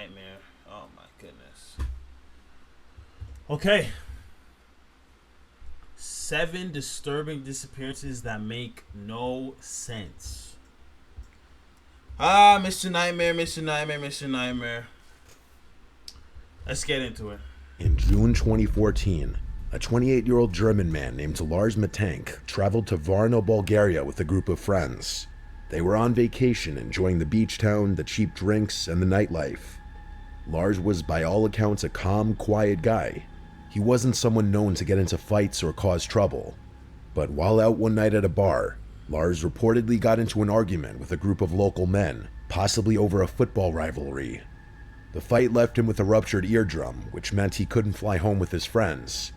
nightmare. Oh my goodness. Okay. 7 disturbing disappearances that make no sense. Mr. Nightmare, Mr. Nightmare, Mr. Nightmare. Let's get into it. In June 2014, a 28-year-old German man named Lars Matank traveled to Varna, Bulgaria with a group of friends. They were on vacation, enjoying the beach town, the cheap drinks, and the nightlife. Lars was by all accounts a calm, quiet guy. He wasn't someone known to get into fights or cause trouble. But while out one night at a bar, Lars reportedly got into an argument with a group of local men, possibly over a football rivalry. The fight left him with a ruptured eardrum, which meant he couldn't fly home with his friends.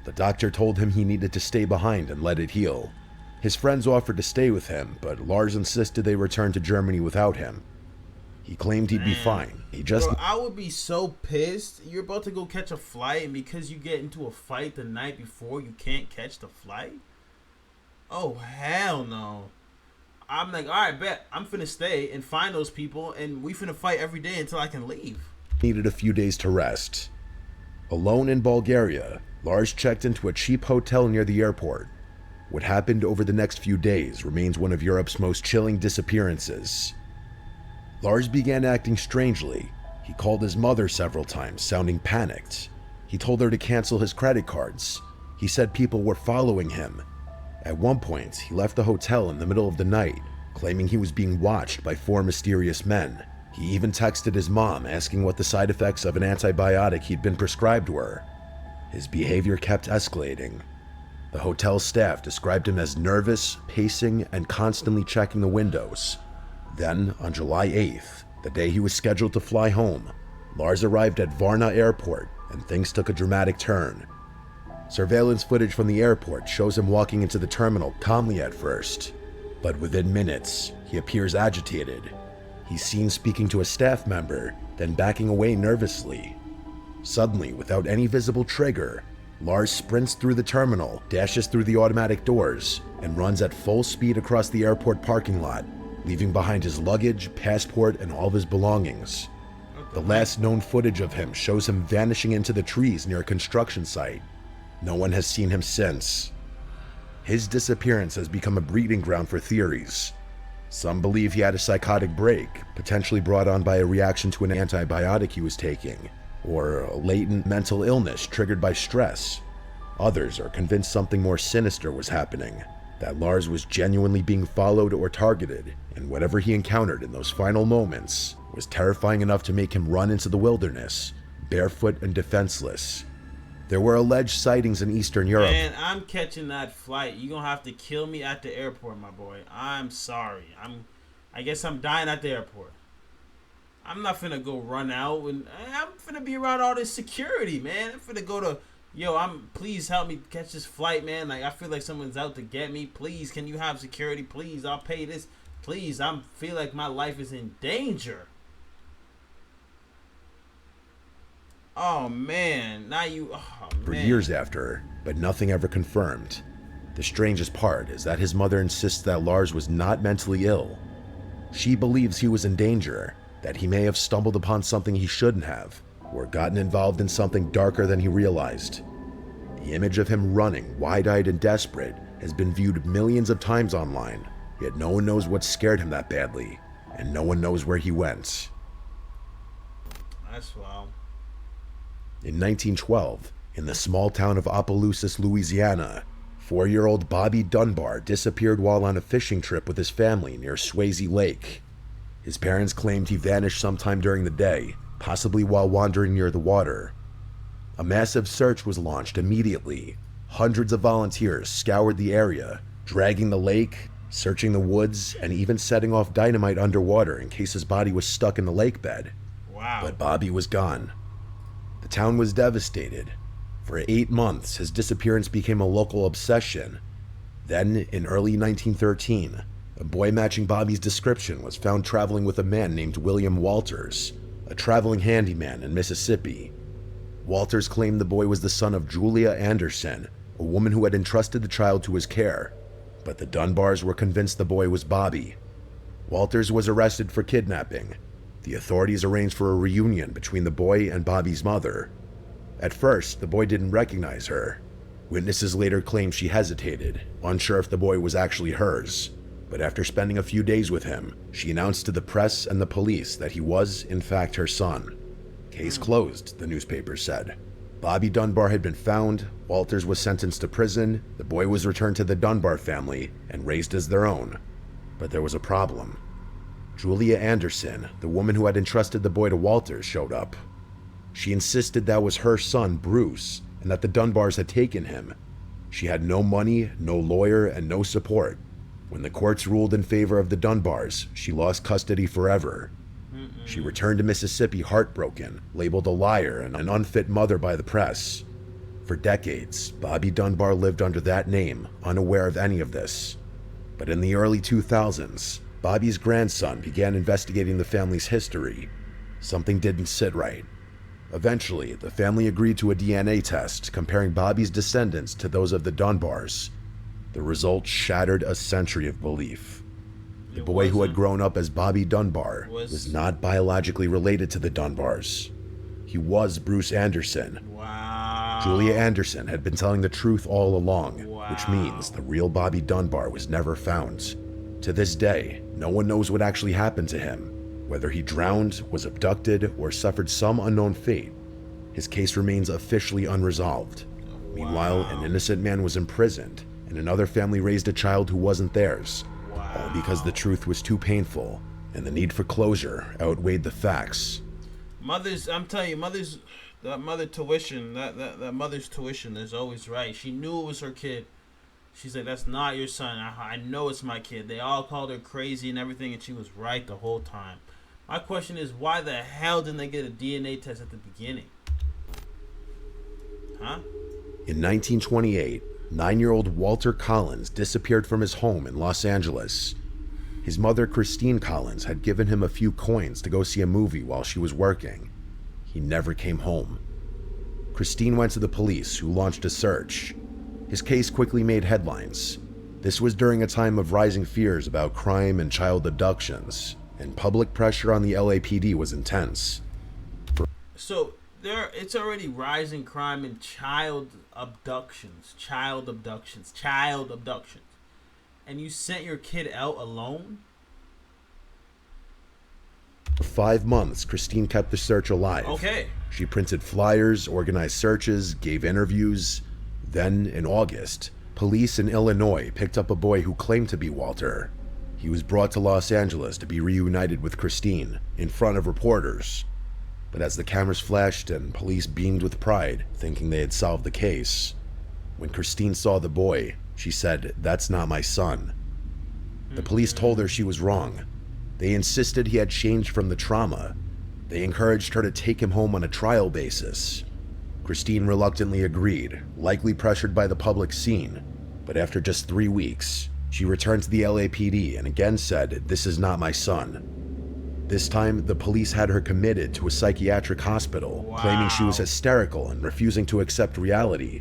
The doctor told him he needed to stay behind and let it heal. His friends offered to stay with him, but Lars insisted they return to Germany without him. He claimed he'd be fine. Bro, I would be so pissed. You're about to go catch a flight, and because you get into a fight the night before, you can't catch the flight? Oh, hell no. I'm like, alright, bet. I'm finna stay and find those people, and we finna fight every day until I can leave. Needed a few days to rest. Alone in Bulgaria, Lars checked into a cheap hotel near the airport. What happened over the next few days remains one of Europe's most chilling disappearances. Lars began acting strangely. He called his mother several times, sounding panicked. He told her to cancel his credit cards. He said people were following him. At one point, he left the hotel in the middle of the night, claiming he was being watched by 4 mysterious men. He even texted his mom asking what the side effects of an antibiotic he'd been prescribed were. His behavior kept escalating. The hotel staff described him as nervous, pacing, and constantly checking the windows. Then, on July 8th, the day he was scheduled to fly home, Lars arrived at Varna Airport, and things took a dramatic turn. Surveillance footage from the airport shows him walking into the terminal calmly at first, but within minutes, he appears agitated. He's seen speaking to a staff member, then backing away nervously. Suddenly, without any visible trigger, Lars sprints through the terminal, dashes through the automatic doors, and runs at full speed across the airport parking lot, leaving behind his luggage, passport, and all of his belongings. The last known footage of him shows him vanishing into the trees near a construction site. No one has seen him since. His disappearance has become a breeding ground for theories. Some believe he had a psychotic break, potentially brought on by a reaction to an antibiotic he was taking, or a latent mental illness triggered by stress. Others are convinced something more sinister was happening, that Lars was genuinely being followed or targeted, and whatever he encountered in those final moments was terrifying enough to make him run into the wilderness, barefoot and defenseless. There were alleged sightings in Eastern Europe. Man, I'm catching that flight. You're gonna have to kill me at the airport, my boy. I'm sorry. I guess I'm dying at the airport. I'm not finna go run out, and I'm finna be around all this security, man. I'm finna go to, please help me catch this flight, man. Like, I feel like someone's out to get me. Please, can you have security? Please, I'll pay this. Please, I feel like my life is in danger. Oh, man. For years after, but nothing ever confirmed. The strangest part is that his mother insists that Lars was not mentally ill. She believes he was in danger, that he may have stumbled upon something he shouldn't have, or gotten involved in something darker than he realized. The image of him running, wide-eyed and desperate, has been viewed millions of times online, yet no one knows what scared him that badly, and no one knows where he went. That's wild. In 1912, in the small town of Opelousas, Louisiana, 4-year-old Bobby Dunbar disappeared while on a fishing trip with his family near Swayze Lake. His parents claimed he vanished sometime during the day, possibly while wandering near the water. A massive search was launched immediately. Hundreds of volunteers scoured the area, dragging the lake, searching the woods, and even setting off dynamite underwater in case his body was stuck in the lake bed. Wow. But Bobby was gone. The town was devastated. For 8 months, his disappearance became a local obsession. Then, in early 1913, a boy matching Bobby's description was found traveling with a man named William Walters, a traveling handyman in Mississippi. Walters claimed the boy was the son of Julia Anderson, a woman who had entrusted the child to his care, but the Dunbars were convinced the boy was Bobby. Walters was arrested for kidnapping. The authorities arranged for a reunion between the boy and Bobby's mother. At first, the boy didn't recognize her. Witnesses later claimed she hesitated, unsure if the boy was actually hers. But after spending a few days with him, she announced to the press and the police that he was, in fact, her son. Case closed, the newspaper said. Bobby Dunbar had been found, Walters was sentenced to prison, the boy was returned to the Dunbar family and raised as their own. But there was a problem. Julia Anderson, the woman who had entrusted the boy to Walters, showed up. She insisted that was her son, Bruce, and that the Dunbars had taken him. She had no money, no lawyer, and no support. When the courts ruled in favor of the Dunbars, she lost custody forever. She returned to Mississippi heartbroken, labeled a liar and an unfit mother by the press. For decades, Bobby Dunbar lived under that name, unaware of any of this. But in the early 2000s, Bobby's grandson began investigating the family's history. Something didn't sit right. Eventually, the family agreed to a DNA test comparing Bobby's descendants to those of the Dunbars. The results shattered a century of belief. The boy who had grown up as Bobby Dunbar was not biologically related to the Dunbars. He was Bruce Anderson. Wow. Julia Anderson had been telling the truth all along, which means the real Bobby Dunbar was never found. To this day, no one knows what actually happened to him, whether he drowned, was abducted, or suffered some unknown fate. His case remains officially unresolved. Meanwhile, an innocent man was imprisoned, and another family raised a child who wasn't theirs. All because the truth was too painful, and the need for closure outweighed the facts. Mothers, I'm telling you, mothers, that mother's tuition is always right. She knew it was her kid. She's like, that's not your son. I know it's my kid. They all called her crazy and everything, and she was right the whole time. My question is, why the hell didn't they get a DNA test at the beginning? Huh? In 1928, 9-year-old Walter Collins disappeared from his home in Los Angeles. His mother, Christine Collins, had given him a few coins to go see a movie while she was working. He never came home. Christine went to the police, who launched a search. His case quickly made headlines. This was during a time of rising fears about crime and child abductions, and public pressure on the LAPD was intense. So it's already rising crime and child abductions, and you sent your kid out alone? For 5 months, Christine kept the search alive. Okay. She printed flyers, organized searches, gave interviews. Then, in August, police in Illinois picked up a boy who claimed to be Walter. He was brought to Los Angeles to be reunited with Christine in front of reporters. But as the cameras flashed and police beamed with pride, thinking they had solved the case, when Christine saw the boy, she said, "That's not my son." The police told her she was wrong. They insisted he had changed from the trauma. They encouraged her to take him home on a trial basis. Christine reluctantly agreed, likely pressured by the public scene. But after just 3 weeks, she returned to the LAPD and again said, "This is not my son." This time, the police had her committed to a psychiatric hospital, claiming she was hysterical and refusing to accept reality.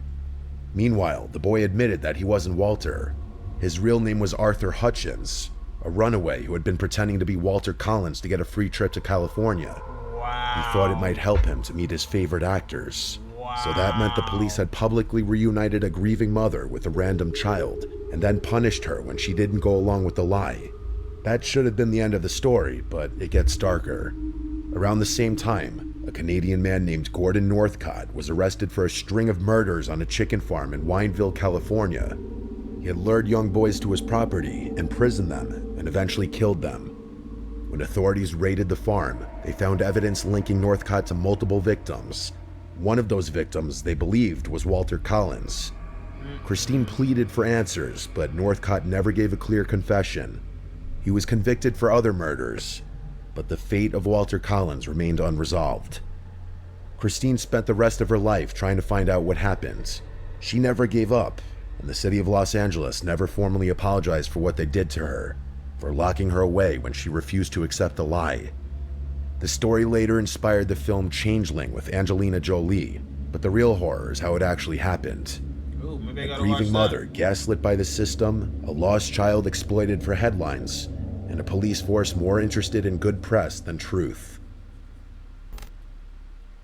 Meanwhile, the boy admitted that he wasn't Walter. His real name was Arthur Hutchins, a runaway who had been pretending to be Walter Collins to get a free trip to California. He thought it might help him to meet his favorite actors. So that meant the police had publicly reunited a grieving mother with a random child, and then punished her when she didn't go along with the lie. That should have been the end of the story, but it gets darker. Around the same time, a Canadian man named Gordon Northcott was arrested for a string of murders on a chicken farm in Wineville, California. He had lured young boys to his property, imprisoned them, and eventually killed them. When authorities raided the farm, they found evidence linking Northcott to multiple victims. One of those victims, they believed, was Walter Collins. Christine pleaded for answers, but Northcott never gave a clear confession. He was convicted for other murders, but the fate of Walter Collins remained unresolved. Christine spent the rest of her life trying to find out what happened. She never gave up, and the city of Los Angeles never formally apologized for what they did to her, for locking her away when she refused to accept the lie. The story later inspired the film Changeling with Angelina Jolie, but the real horror is how it actually happened. Ooh, maybe I A gotta grieving watch mother gaslit by the system, a lost child exploited for headlines, and a police force more interested in good press than truth.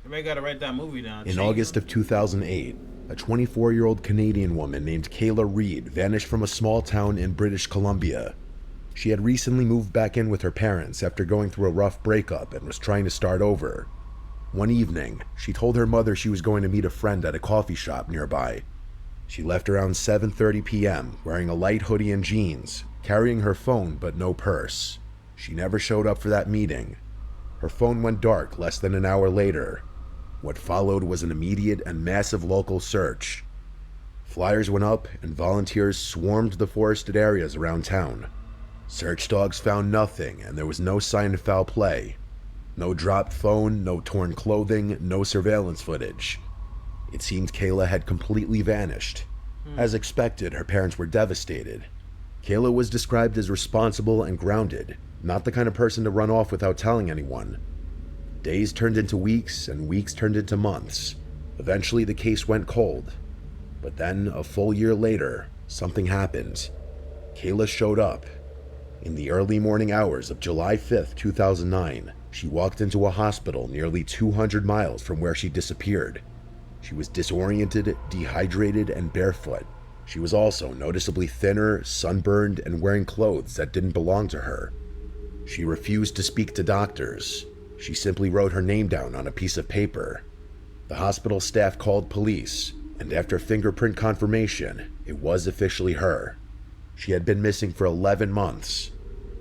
Everybody gotta write that movie down. In August of 2008, a 24-year-old Canadian woman named Kayla Reed vanished from a small town in British Columbia. She had recently moved back in with her parents after going through a rough breakup and was trying to start over. One evening, she told her mother she was going to meet a friend at a coffee shop nearby. She left around 7:30 p.m. wearing a light hoodie and jeans, carrying her phone but no purse. She never showed up for that meeting. Her phone went dark less than an hour later. What followed was an immediate and massive local search. Flyers went up and volunteers swarmed the forested areas around town. Search dogs found nothing, and there was no sign of foul play. No dropped phone, no torn clothing, no surveillance footage. It seemed Kayla had completely vanished. As expected, her parents were devastated. Kayla was described as responsible and grounded, not the kind of person to run off without telling anyone. Days turned into weeks, and weeks turned into months. Eventually, the case went cold. But then, a full year later, something happened. Kayla showed up. In the early morning hours of July 5th, 2009, she walked into a hospital nearly 200 miles from where she disappeared. She was disoriented, dehydrated, and barefoot. She was also noticeably thinner, sunburned, and wearing clothes that didn't belong to her. She refused to speak to doctors. She simply wrote her name down on a piece of paper. The hospital staff called police, and after fingerprint confirmation, it was officially her. She had been missing for 11 months.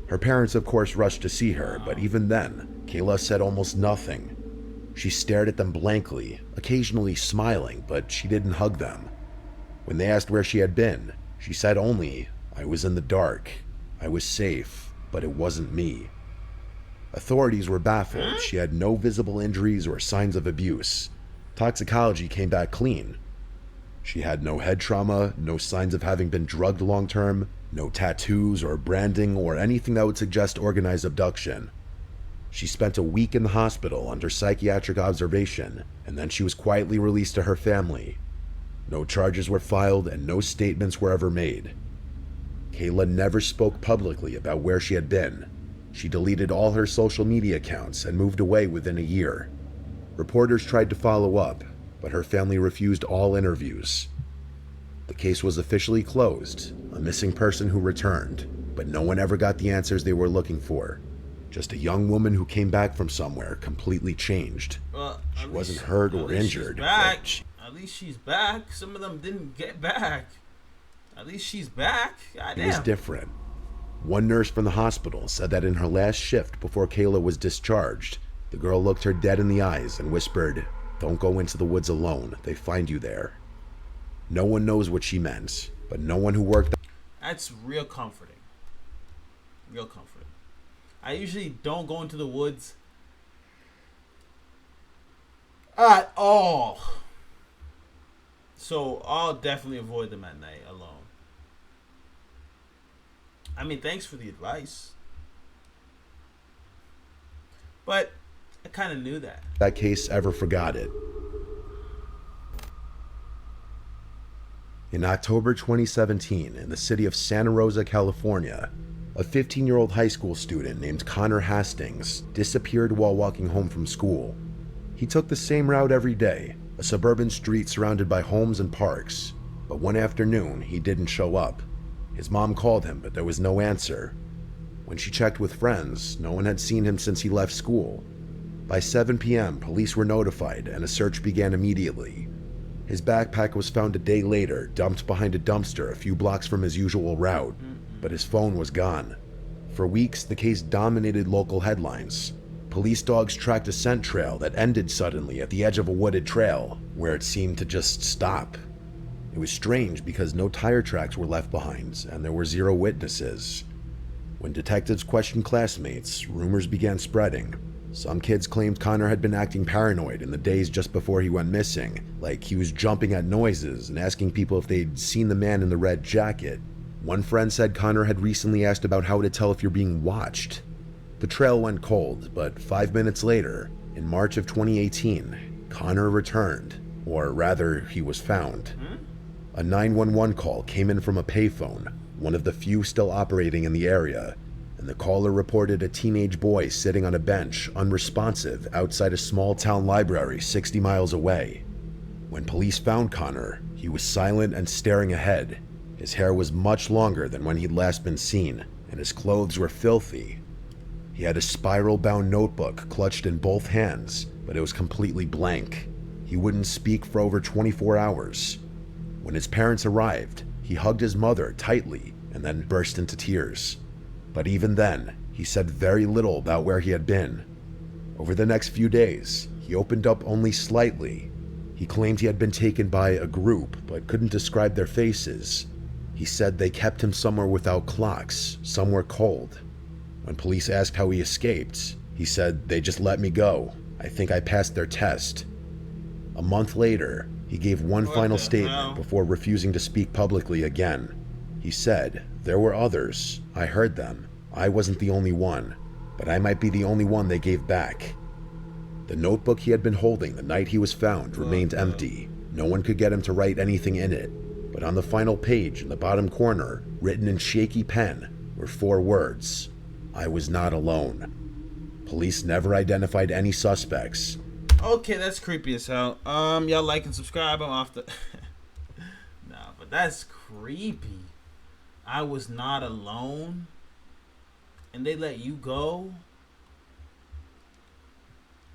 Her parents, of course, rushed to see her, but even then, Kayla said almost nothing. She stared at them blankly, occasionally smiling, but she didn't hug them. When they asked where she had been, she said only, "I was in the dark. I was safe, but it wasn't me." Authorities were baffled. She had no visible injuries or signs of abuse. Toxicology came back clean. She had no head trauma, no signs of having been drugged long-term, no tattoos or branding or anything that would suggest organized abduction. She spent a week in the hospital under psychiatric observation, and then she was quietly released to her family. No charges were filed and no statements were ever made. Kayla never spoke publicly about where she had been. She deleted all her social media accounts and moved away within a year. Reporters tried to follow up, but her family refused all interviews. The case was officially closed, a missing person who returned, but no one ever got the answers they were looking for. Just a young woman who came back from somewhere completely changed. She wasn't hurt or injured. At least she's back. Some of them didn't get back. At least she's back. Goddamn. It was different. One nurse from the hospital said that in her last shift before Kayla was discharged, the girl looked her dead in the eyes and whispered, "Don't go into the woods alone. They find you there." No one knows what she meant, but no one who worked... That's real comforting. Real comforting. I usually don't go into the woods at all. So I'll definitely avoid them at night alone. I mean, thanks for the advice. But I kind of knew that. That case ever forgot it. In October 2017, in the city of Santa Rosa, California, a 15-year-old high school student named Connor Hastings disappeared while walking home from school. He took the same route every day, a suburban street surrounded by homes and parks, but one afternoon he didn't show up. His mom called him, but there was no answer. When she checked with friends, no one had seen him since he left school. By 7 p.m., police were notified and a search began immediately. His backpack was found a day later, dumped behind a dumpster a few blocks from his usual route, but his phone was gone. For weeks, the case dominated local headlines. Police dogs tracked a scent trail that ended suddenly at the edge of a wooded trail, where it seemed to just stop. It was strange because no tire tracks were left behind, and there were 0 witnesses. When detectives questioned classmates, rumors began spreading. Some kids claimed Connor had been acting paranoid in the days just before he went missing, like he was jumping at noises and asking people if they'd seen the man in the red jacket. One friend said Connor had recently asked about how to tell if you're being watched. The trail went cold, but 5 minutes later, in March of 2018, Connor returned, or rather, he was found. A 911 call came in from a payphone, one of the few still operating in the area. and the caller reported a teenage boy sitting on a bench, unresponsive, outside a small town library 60 miles away. When police found Connor, he was silent and staring ahead. His hair was much longer than when he'd last been seen, and his clothes were filthy. He had a spiral-bound notebook clutched in both hands, but it was completely blank. He wouldn't speak for over 24 hours. When his parents arrived, he hugged his mother tightly and then burst into tears. But even then, he said very little about where he had been. Over the next few days, he opened up only slightly. He claimed he had been taken by a group, but couldn't describe their faces. He said they kept him somewhere without clocks, somewhere cold. When police asked how he escaped, he said, "They just let me go. I think I passed their test." A month later, he gave one final statement before refusing to speak publicly again. He said, "There were others. I heard them. I wasn't the only one, but I might be the only one they gave back." The notebook he had been holding the night he was found remained empty. No one could get him to write anything in it. But on the final page in the bottom corner, written in shaky pen, were 4 words: "I was not alone." Police never identified any suspects. Okay, that's creepy as hell. Y'all like and subscribe. I'm off the... Nah, but that's creepy. I was not alone. And they let you go?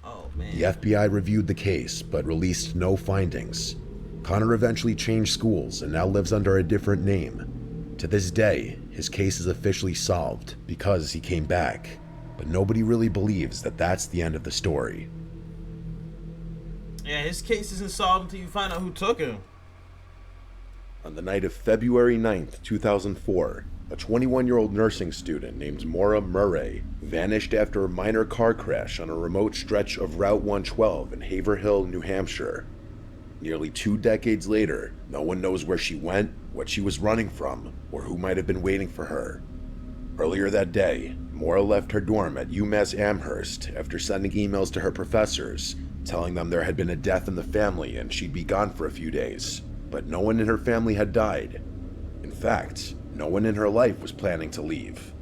Oh, man. The FBI reviewed the case, but released no findings. Connor eventually changed schools and now lives under a different name. To this day, his case is officially solved because he came back. But nobody really believes that that's the end of the story. Yeah, his case isn't solved until you find out who took him. On the night of February 9th, 2004, a 21-year-old nursing student named Maura Murray vanished after a minor car crash on a remote stretch of Route 112 in Haverhill, New Hampshire. Nearly 2 decades later, no one knows where she went, what she was running from, or who might have been waiting for her. Earlier that day, Maura left her dorm at UMass Amherst after sending emails to her professors, telling them there had been a death in the family and she'd be gone for a few days. But no one in her family had died. In fact, no one in her life was planning to leave.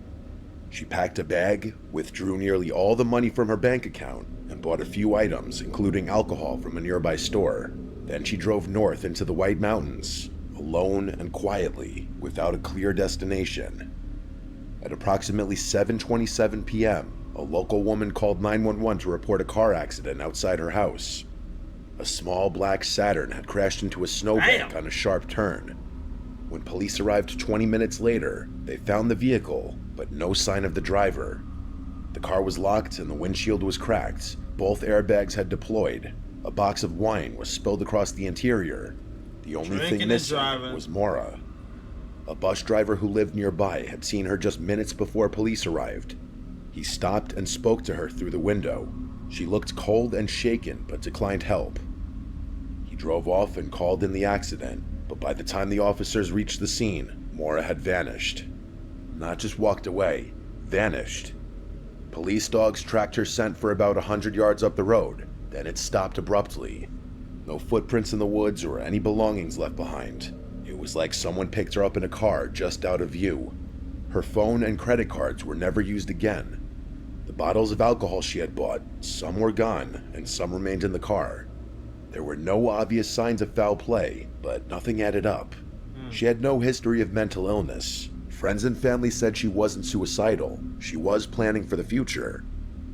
She packed a bag, withdrew nearly all the money from her bank account, and bought a few items, including alcohol from a nearby store. Then she drove north into the White Mountains, alone and quietly, without a clear destination. At approximately 7:27 p.m., a local woman called 911 to report a car accident outside her house. A small black Saturn had crashed into a snowbank on a sharp turn. When police arrived 20 minutes later, they found the vehicle, but no sign of the driver. The car was locked and the windshield was cracked. Both airbags had deployed. A box of wine was spilled across the interior. The only thing missing was Maura. A bus driver who lived nearby had seen her just minutes before police arrived. He stopped and spoke to her through the window. She looked cold and shaken, but declined help. He drove off and called in the accident, but by the time the officers reached the scene, Maura had vanished. Not just walked away, vanished. Police dogs tracked her scent for about 100 yards up the road, then it stopped abruptly. No footprints in the woods or any belongings left behind. It was like someone picked her up in a car just out of view. Her phone and credit cards were never used again. The bottles of alcohol she had bought, some were gone and some remained in the car. There were no obvious signs of foul play, but nothing added up. She had no history of mental illness. Friends and family said she wasn't suicidal. She was planning for the future.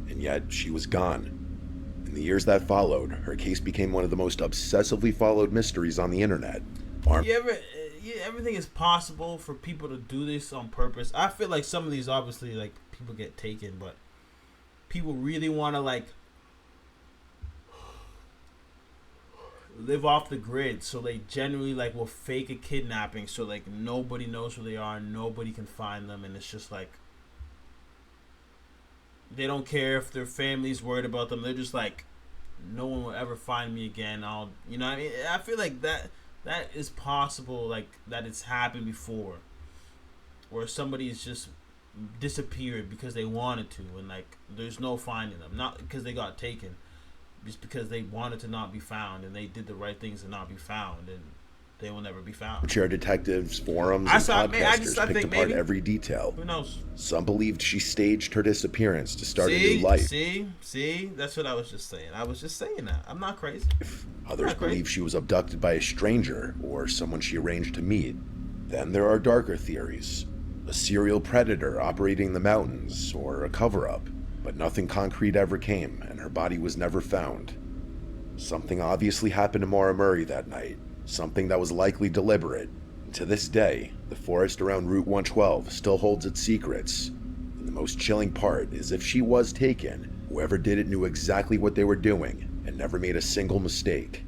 And yet, she was gone. In the years that followed, her case became one of the most obsessively followed mysteries on the internet. Everything is possible for people to do this on purpose. I feel like some of these, obviously, like, people get taken, but people really want to, like, live off the grid, so they generally, like, will fake a kidnapping so, like, nobody knows where they are, nobody can find them, and it's just like they don't care if their family's worried about them. They're just like, no one will ever find me again. You know what I mean? I feel like that is possible, like, that it's happened before, where somebody's just disappeared because they wanted to, and, like, there's no finding them, not because they got taken, just because they wanted to not be found, and they did the right things to not be found. And they will never be found. Chair detectives, forums, and podcasters picked apart every detail. Who knows? Some believed she staged her disappearance to start a new life. See? That's what I was just saying. I was just saying that. I'm not crazy. Others believe she was abducted by a stranger or someone she arranged to meet. Then there are darker theories. A serial predator operating the mountains, or a cover-up. But nothing concrete ever came, and her body was never found. Something obviously happened to Maura Murray that night. Something that was likely deliberate. And to this day, the forest around Route 112 still holds its secrets. And the most chilling part is if she was taken, whoever did it knew exactly what they were doing and never made a single mistake.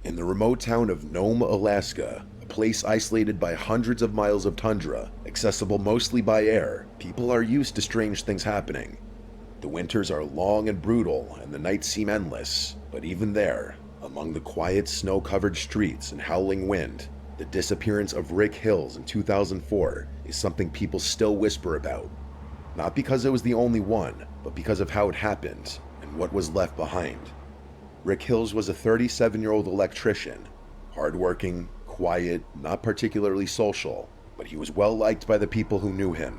In the remote town of Nome, Alaska, a place isolated by hundreds of miles of tundra, accessible mostly by air, people are used to strange things happening. The winters are long and brutal, and the nights seem endless, but even there, among the quiet snow-covered streets and howling wind, the disappearance of Rick Hills in 2004 is something people still whisper about. Not because it was the only one, but because of how it happened and what was left behind. Rick Hills was a 37-year-old electrician, hardworking, quiet, not particularly social, but he was well liked by the people who knew him.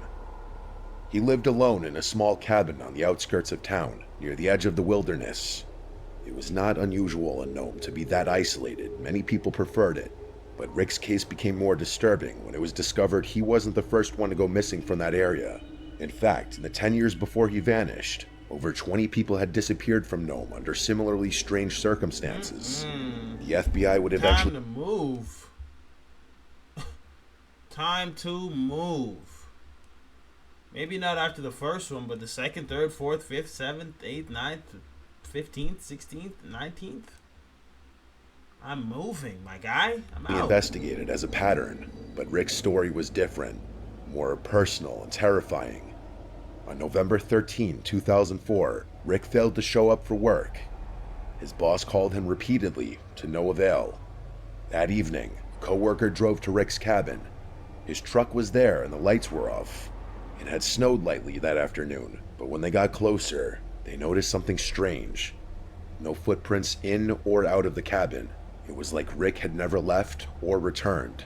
He lived alone in a small cabin on the outskirts of town, near the edge of the wilderness. It was not unusual in Nome to be that isolated. Many people preferred it. But Rick's case became more disturbing when it was discovered he wasn't the first one to go missing from that area. In fact, in the 10 years before he vanished, over 20 people had disappeared from Nome under similarly strange circumstances. The FBI would eventually... Time to move. Time to move. Maybe not after the first one, but the second, third, fourth, fifth, seventh, eighth, ninth, 15th, 16th, 19th. I'm moving, my guy. I'm out. He investigated as a pattern, but Rick's story was different, more personal and terrifying. On November 13, 2004, Rick failed to show up for work. His boss called him repeatedly, to no avail. That evening, a coworker drove to Rick's cabin. His truck was there and the lights were off. It had snowed lightly that afternoon, but when they got closer, they noticed something strange. No footprints in or out of the cabin. It was like Rick had never left or returned.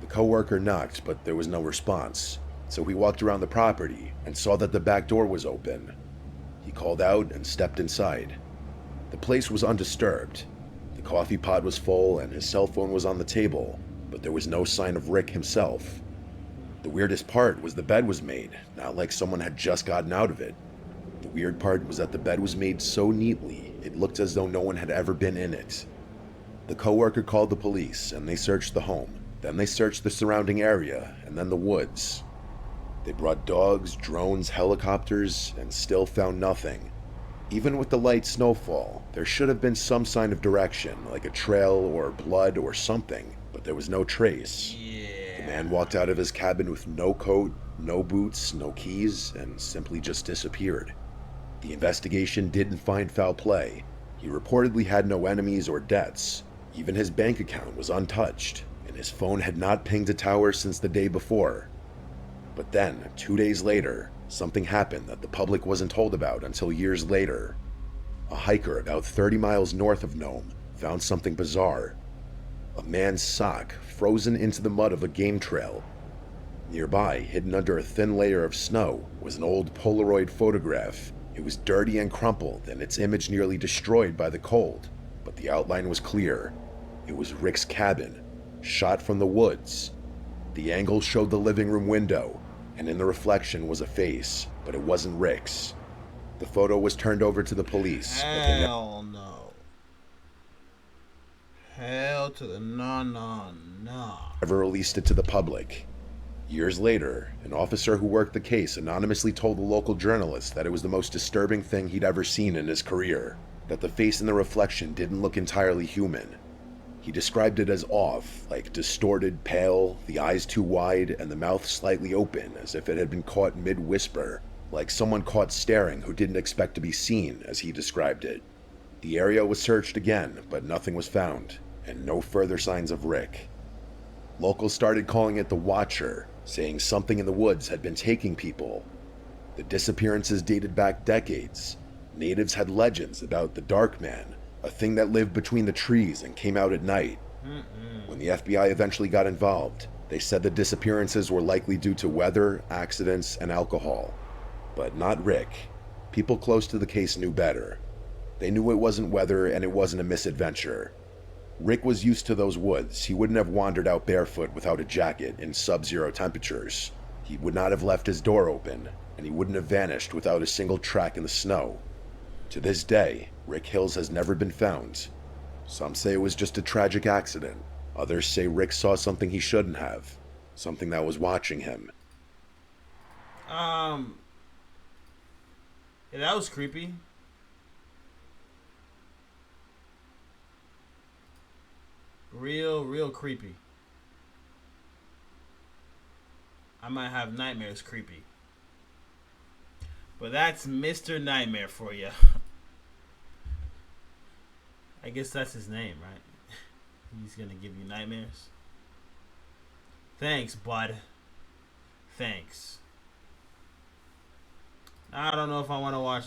The coworker knocked, but there was no response, so he walked around the property and saw that the back door was open. He called out and stepped inside. The place was undisturbed. The coffee pot was full and his cell phone was on the table, but there was no sign of Rick himself. The weirdest part was the bed was made, not like someone had just gotten out of it. The weird part was that the bed was made so neatly, it looked as though no one had ever been in it. The coworker called the police, and they searched the home. Then they searched the surrounding area, and then the woods. They brought dogs, drones, helicopters, and still found nothing. Even with the light snowfall, there should have been some sign of direction, like a trail or blood or something, but there was no trace. The man walked out of his cabin with no coat, no boots, no keys, and simply just disappeared. The investigation didn't find foul play. He reportedly had no enemies or debts. Even his bank account was untouched, and his phone had not pinged a tower since the day before. But then, 2 days later, something happened that the public wasn't told about until years later. A hiker about 30 miles north of Nome found something bizarre. A man's sock frozen into the mud of a game trail. Nearby, hidden under a thin layer of snow, was an old Polaroid photograph. It was dirty and crumpled, and its image nearly destroyed by the cold, but the outline was clear. It was Rick's cabin, shot from the woods. The angle showed the living room window, and in the reflection was a face, but it wasn't Rick's. The photo was turned over to the police. Hell no. Hell to the no. Never released it to the public. Years later, an officer who worked the case anonymously told a local journalist that it was the most disturbing thing he'd ever seen in his career, that the face in the reflection didn't look entirely human. He described it as off, like distorted, pale, the eyes too wide, and the mouth slightly open, as if it had been caught mid-whisper, like someone caught staring who didn't expect to be seen, as he described it. The area was searched again, but nothing was found, and no further signs of Rick. Locals started calling it the Watcher, saying something in the woods had been taking people. The disappearances dated back decades. Natives had legends about the Dark Man, a thing that lived between the trees and came out at night. When the FBI eventually got involved, they said the disappearances were likely due to weather, accidents, and alcohol. But not Rick. People close to the case knew better. They knew it wasn't weather and it wasn't a misadventure. Rick was used to those woods. He wouldn't have wandered out barefoot without a jacket in sub-zero temperatures. He would not have left his door open, and he wouldn't have vanished without a single track in the snow. To this day, Rick Hills has never been found. Some say it was just a tragic accident. Others say Rick saw something he shouldn't have. Something that was watching him. Yeah, that was creepy. Real creepy. I might have nightmares creepy. But that's Mr. Nightmare for you. I guess that's his name, right? He's gonna give you nightmares. Thanks, bud. Thanks. I don't know if I want to watch